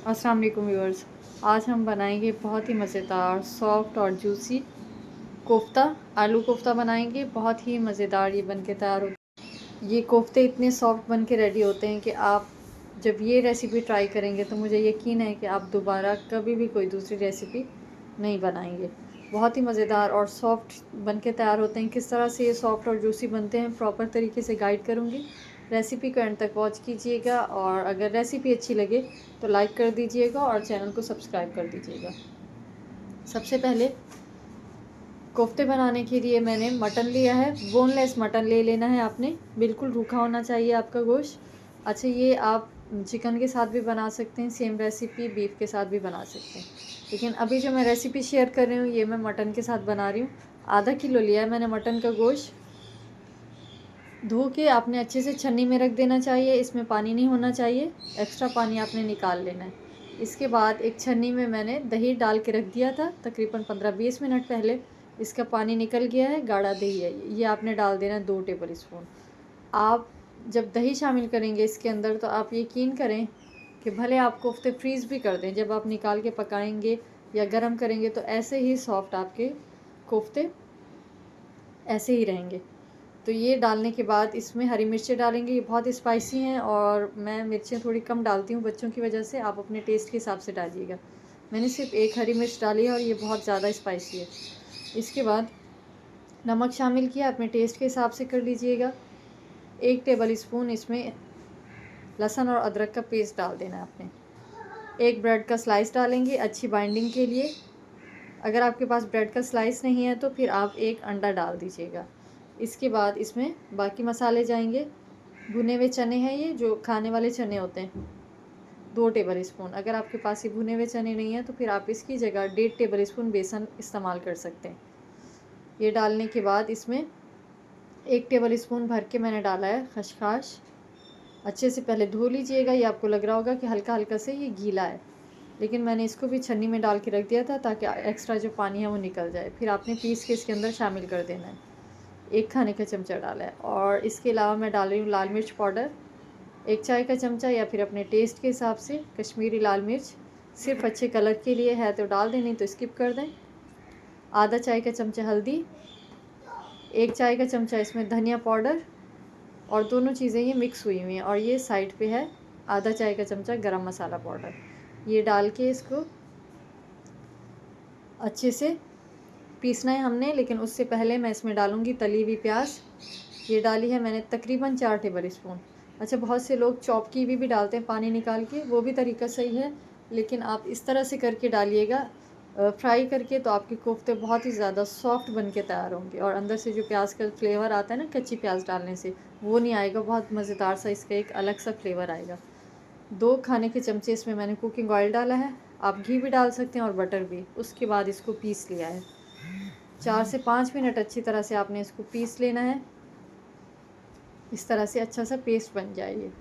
अस्सलाम वालेकुम व्यूअर्स। आज हम बनाएंगे बहुत ही मज़ेदार सॉफ्ट और जूसी कोफ्ता। आलू कोफ्ता बनाएंगे, बहुत ही मज़ेदार ये बन के तैयार हो। ये कोफ्ते इतने सॉफ्ट बन के रेडी होते हैं कि आप जब ये रेसिपी ट्राई करेंगे तो मुझे यकीन है कि आप दोबारा कभी भी कोई दूसरी रेसिपी नहीं बनाएंगे। बहुत ही मज़ेदार और सॉफ्ट बन के तैयार होते हैं। किस तरह से ये सॉफ्ट और जूसी बनते हैं प्रॉपर तरीके से गाइड करूँगी। रेसिपी को एंड तक वॉच कीजिएगा और अगर रेसिपी अच्छी लगे तो लाइक कर दीजिएगा और चैनल को सब्सक्राइब कर दीजिएगा। सबसे पहले कोफ्ते बनाने के लिए मैंने मटन लिया है। बोनलेस मटन ले लेना है आपने, बिल्कुल रूखा होना चाहिए आपका गोश्त। अच्छा, ये आप चिकन के साथ भी बना सकते हैं, सेम रेसिपी बीफ के साथ भी बना सकते हैं, लेकिन अभी जो मैं रेसिपी शेयर कर रही हूँ ये मैं मटन के साथ बना रही हूँ। आधा किलो लिया है मैंने मटन का गोश्त। धो के आपने अच्छे से छन्नी में रख देना चाहिए, इसमें पानी नहीं होना चाहिए, एक्स्ट्रा पानी आपने निकाल लेना है। इसके बाद एक छन्नी में मैंने दही डाल के रख दिया था तकरीबन 15-20 मिनट पहले। इसका पानी निकल गया है, गाढ़ा दही है ये आपने डाल देना 2 टेबल स्पून। आप जब दही शामिल करेंगे इसके अंदर तो आप यकीन करें कि भले आप कोफ्ते फ्रीज़ भी कर दें, जब आप निकाल के पकाएंगे या गर्म करेंगे तो ऐसे ही सॉफ्ट आपके कोफ्ते ऐसे ही रहेंगे। तो ये डालने के बाद इसमें हरी मिर्चें डालेंगे। ये बहुत स्पाइसी हैं और मैं मिर्चें थोड़ी कम डालती हूँ बच्चों की वजह से, आप अपने टेस्ट के हिसाब से डालिएगा। मैंने सिर्फ एक हरी मिर्च डाली है और ये बहुत ज़्यादा स्पाइसी है। इसके बाद नमक शामिल किया, अपने टेस्ट के हिसाब से कर लीजिएगा। 1 टेबल स्पून इसमें लहसुन और अदरक का पेस्ट डाल देना है आपने। 1 ब्रेड का स्लाइस डालेंगे अच्छी बाइंडिंग के लिए। अगर आपके पास ब्रेड का स्लाइस नहीं है तो फिर आप 1 अंडा डाल दीजिएगा। इसके बाद इसमें बाकी मसाले जाएंगे। भुने हुए चने हैं, ये जो खाने वाले चने होते हैं, 2 टेबल स्पून। अगर आपके पास ये भुने हुए चने नहीं हैं तो फिर आप इसकी जगह 1.5 टेबल स्पून बेसन इस्तेमाल कर सकते हैं। ये डालने के बाद इसमें 1 टेबल स्पून भर के मैंने डाला है खसखस। अच्छे से पहले धो लीजिएगा, ये आपको लग रहा होगा कि हल्का हल्का से ये गीला है, लेकिन मैंने इसको भी छन्नी में डाल के रख दिया था ताकि एक्स्ट्रा जो पानी है वो निकल जाए। फिर आपने पीस के इसके अंदर शामिल कर देना है। 1 खाने का चमचा डाला है और इसके अलावा मैं डाल रही हूँ लाल मिर्च पाउडर 1 चाय का चमचा, या फिर अपने टेस्ट के हिसाब से कश्मीरी लाल मिर्च सिर्फ अच्छे कलर के लिए है तो डाल दें, नहीं तो स्किप कर दें। आधा चाय का चमचा हल्दी, 1 चाय का चमचा इसमें धनिया पाउडर, और दोनों चीज़ें ये मिक्स हुई हुई हैं। और ये साइड पे है आधा चाय का चमचा गरम मसाला पाउडर। ये डाल के इसको अच्छे से पीसना है हमने, लेकिन उससे पहले मैं इसमें डालूँगी तली हुई प्याज। ये डाली है मैंने तकरीबन 4 टेबल स्पून। अच्छा, बहुत से लोग चॉप की भी डालते हैं पानी निकाल के, वो भी तरीका सही है, लेकिन आप इस तरह से करके डालिएगा फ्राई करके, तो आपके कोफ्ते बहुत ही ज़्यादा सॉफ्ट बन के तैयार होंगे और अंदर से जो प्याज का फ्लेवर आता है ना कच्ची प्याज डालने से, वो नहीं आएगा। बहुत मज़ेदार सा इसका एक अलग सा फ्लेवर आएगा। 2 खाने के चमचे इसमें मैंने कुकिंग ऑयल डाला है, आप घी भी डाल सकते हैं और बटर भी। उसके बाद इसको पीस लिया है। 4 से 5 मिनट अच्छी तरह से आपने इसको पीस लेना है, इस तरह से अच्छा सा पेस्ट बन जाए।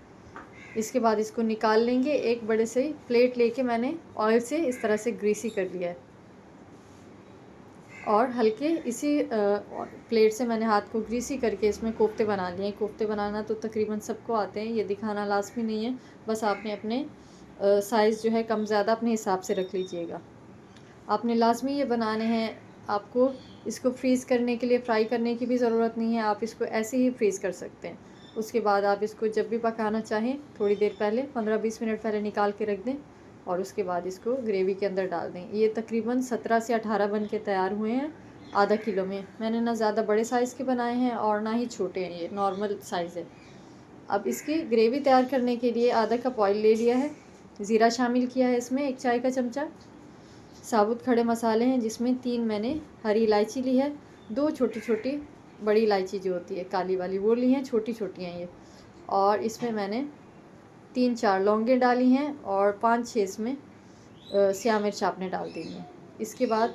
इसके बाद इसको निकाल लेंगे। एक बड़े से प्लेट लेके मैंने ऑयल से इस तरह से ग्रीसी कर लिया है और हल्के इसी प्लेट से मैंने हाथ को ग्रीसी करके इसमें कोफ्ते बना लिए। कोफ्ते बनाना तो तकरीबन सबको आते हैं, ये दिखाना लाजमी नहीं है, बस आपने अपने साइज़ जो है कम ज़्यादा अपने हिसाब से रख लीजिएगा। आपने लाजमी ये बनाने हैं, आपको इसको फ्रीज़ करने के लिए फ्राई करने की भी ज़रूरत नहीं है, आप इसको ऐसे ही फ्रीज़ कर सकते हैं। उसके बाद आप इसको जब भी पकाना चाहें थोड़ी देर पहले 15-20 मिनट पहले निकाल के रख दें और उसके बाद इसको ग्रेवी के अंदर डाल दें। ये तकरीबन 17 से 18 बन के तैयार हुए हैं आधा किलो में। मैंने ना ज़्यादा बड़े साइज़ के बनाए हैं और ना ही छोटे हैं, ये नॉर्मल साइज़ है। अब इसकी ग्रेवी तैयार करने के लिए आधा कप ऑयल ले लिया है, ज़ीरा शामिल किया है इसमें 1 चाय का चमचा। साबुत खड़े मसाले हैं जिसमें 3 मैंने हरी इलायची ली है, 2 छोटी छोटी बड़ी इलायची जो होती है काली वाली वो ली हैं, छोटी छोटी हैं ये। और इसमें मैंने 3-4 लौंगे डाली हैं और 5-6 इसमें सिया मिर्च आपने डाल देनी है। इसके बाद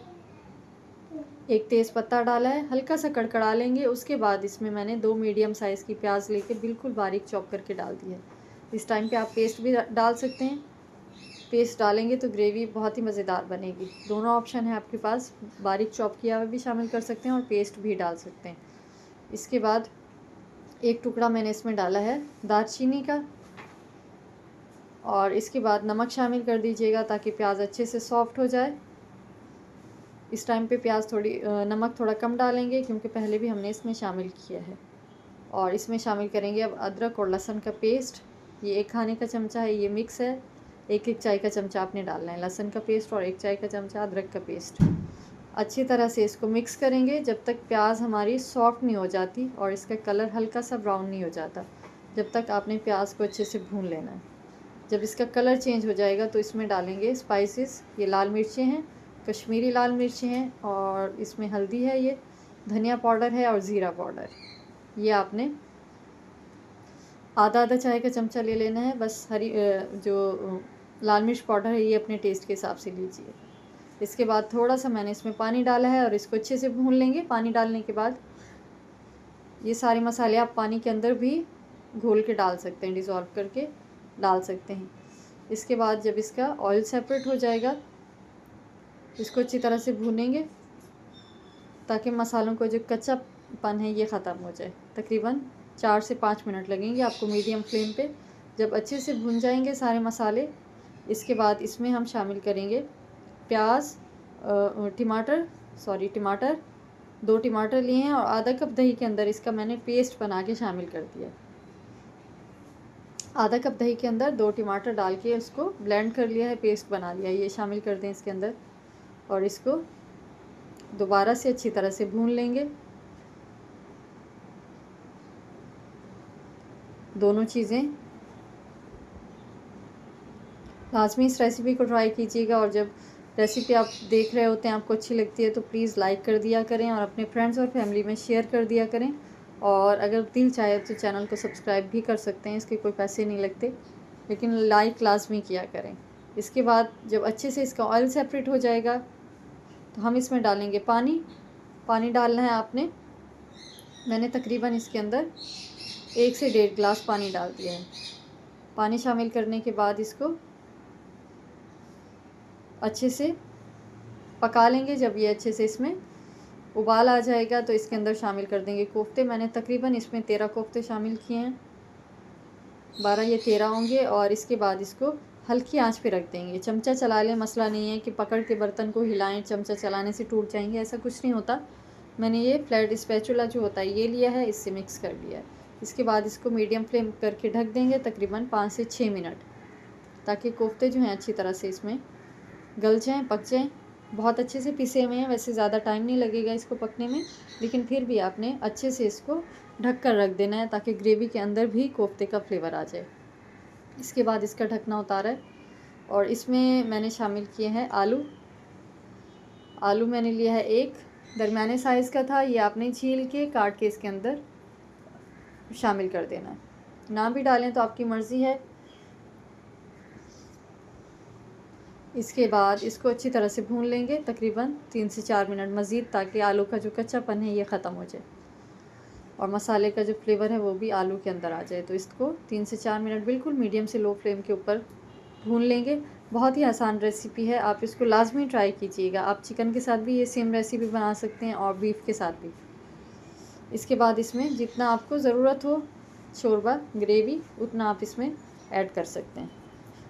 एक तेज़ पत्ता डाला है, हल्का सा कड़कड़ा लेंगे। उसके बाद इसमें मैंने 2 मीडियम साइज़ की प्याज लेके बिल्कुल बारीक चॉप करके डाल दी है। इस टाइम पे आप पेस्ट भी डाल सकते हैं, पेस्ट डालेंगे तो ग्रेवी बहुत ही मज़ेदार बनेगी। दोनों ऑप्शन है आपके पास, बारीक चॉप किया हुआ भी शामिल कर सकते हैं और पेस्ट भी डाल सकते हैं। इसके बाद एक टुकड़ा मैंने इसमें डाला है दालचीनी का, और इसके बाद नमक शामिल कर दीजिएगा ताकि प्याज अच्छे से सॉफ्ट हो जाए। इस टाइम पे प्याज नमक थोड़ा कम डालेंगे क्योंकि पहले भी हमने इसमें शामिल किया है। और इसमें शामिल करेंगे अब अदरक और लहसुन का पेस्ट। ये 1 खाने का चमचा है, ये मिक्स है। 1 चाय का चमचा आपने डालना है लहसुन का पेस्ट और 1 चाय का चमचा अदरक का पेस्ट। अच्छी तरह से इसको मिक्स करेंगे जब तक प्याज हमारी सॉफ्ट नहीं हो जाती और इसका कलर हल्का सा ब्राउन नहीं हो जाता। जब तक आपने प्याज को अच्छे से भून लेना है। जब इसका कलर चेंज हो जाएगा तो इसमें डालेंगे स्पाइसेस। ये लाल मिर्चें हैं, कश्मीरी लाल मिर्चें हैं, और इसमें हल्दी है, ये धनिया पाउडर है और ज़ीरा पाउडर। ये आपने आधा चाय का चमचा ले लेना है बस। जो लाल मिर्च पाउडर है ये अपने टेस्ट के हिसाब से लीजिए। इसके बाद थोड़ा सा मैंने इसमें पानी डाला है और इसको अच्छे से भून लेंगे। पानी डालने के बाद ये सारे मसाले आप पानी के अंदर भी घोल के डाल सकते हैं, डिज़ोल्व करके डाल सकते हैं। इसके बाद जब इसका ऑयल सेपरेट हो जाएगा इसको अच्छी तरह से भूनेंगे ताकि मसालों को जो कच्चापन है ये ख़त्म हो जाए। तकरीबन 4 से 5 मिनट लगेंगे आपको मीडियम फ्लेम पे। जब अच्छे से भुन जाएंगे सारे मसाले, इसके बाद इसमें हम शामिल करेंगे प्याज, टमाटर 2 टमाटर लिए हैं और आधा कप दही के अंदर इसका मैंने पेस्ट बना के शामिल कर दिया। आधा कप दही के अंदर 2 टमाटर डाल के उसको ब्लेंड कर लिया है, पेस्ट बना लिया है, ये शामिल कर दें इसके अंदर। और इसको दोबारा से अच्छी तरह से भून लेंगे। दोनों चीज़ें लाजमी इस रेसिपी को ट्राई कीजिएगा। और जब रेसिपी आप देख रहे होते हैं आपको अच्छी लगती है तो प्लीज़ लाइक कर दिया करें और अपने फ्रेंड्स और फैमिली में शेयर कर दिया करें। और अगर दिल चाहे तो चैनल को सब्सक्राइब भी कर सकते हैं, इसके कोई पैसे नहीं लगते, लेकिन लाइक लाजमी किया करें। इसके बाद जब अच्छे से इसका ऑयल सेपरेट हो जाएगा तो हम इसमें डालेंगे पानी। पानी डालना है आपने, मैंने तकरीबन इसके अंदर 1 से 1.5 गिलास पानी डाल दिया है। पानी शामिल करने के बाद इसको अच्छे से पका लेंगे। जब ये अच्छे से इसमें उबाल आ जाएगा तो इसके अंदर शामिल कर देंगे कोफ्ते। मैंने तकरीबन इसमें 13 कोफ्ते शामिल किए हैं, 12 ये 13 होंगे। और इसके बाद इसको हल्की आंच पे रख देंगे। चमचा चला लें, मसला नहीं है कि पकड़ के बर्तन को हिलाएं, चमचा चलाने से टूट जाएंगे, ऐसा कुछ नहीं होता। मैंने ये फ्लैट स्पैचुला जो होता है ये लिया है, इससे मिक्स कर लिया है। इसके बाद इसको मीडियम फ्लेम करके ढक देंगे तकरीबन 5 से 6 मिनट, ताकि कोफ्ते जो हैं अच्छी तरह से इसमें गल जाएँ, पक जाएँ। बहुत अच्छे से पिसे हुए हैं, वैसे ज़्यादा टाइम नहीं लगेगा इसको पकने में, लेकिन फिर भी आपने अच्छे से इसको ढक कर रख देना है ताकि ग्रेवी के अंदर भी कोफ्ते का फ्लेवर आ जाए। इसके बाद इसका ढकना उतारा है और इसमें मैंने शामिल किए हैं आलू। आलू मैंने लिया है 1, दरमियाने साइज़ का था। ये आपने छील के काट के इसके अंदर शामिल कर देना है, ना भी डालें तो आपकी मर्ज़ी है। इसके बाद इसको अच्छी तरह से भून लेंगे तकरीबन 3 से 4 मिनट मज़ीद, ताकि आलू का जो कच्चापन है ये ख़त्म हो जाए और मसाले का जो फ्लेवर है वो भी आलू के अंदर आ जाए। तो इसको 3 से 4 मिनट बिल्कुल मीडियम से लो फ्लेम के ऊपर भून लेंगे। बहुत ही आसान रेसिपी है, आप इसको लाजमी ट्राई कीजिएगा। आप चिकन के साथ भी ये सेम रेसिपी बना सकते हैं और बीफ के साथ भी। इसके बाद इसमें जितना आपको ज़रूरत हो शोरबा ग्रेवी उतना आप इसमें ऐड कर सकते हैं।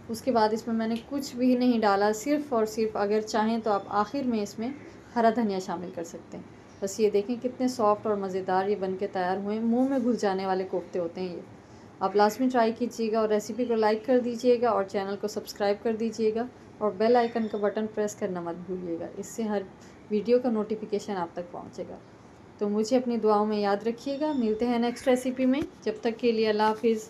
उसके बाद इसमें मैंने कुछ भी नहीं डाला, सिर्फ़ और सिर्फ अगर चाहें तो आप आखिर में इसमें हरा धनिया शामिल कर सकते हैं। बस ये देखें कितने सॉफ्ट और मज़ेदार ये बन के तैयार हुए, मुंह में घुल जाने वाले कोफ्ते होते हैं ये। आप लाजमी ट्राई कीजिएगा और रेसिपी को लाइक कर दीजिएगा और चैनल को सब्सक्राइब कर दीजिएगा और बेल आइकन का बटन प्रेस करना मत भूलिएगा, इससे हर वीडियो का नोटिफिकेशन आप तक पहुँचेगा। तो मुझे अपनी दुआओं में याद रखिएगा। मिलते हैं नेक्स्ट रेसिपी में, जब तक के लिए अल्लाह हाफिज़।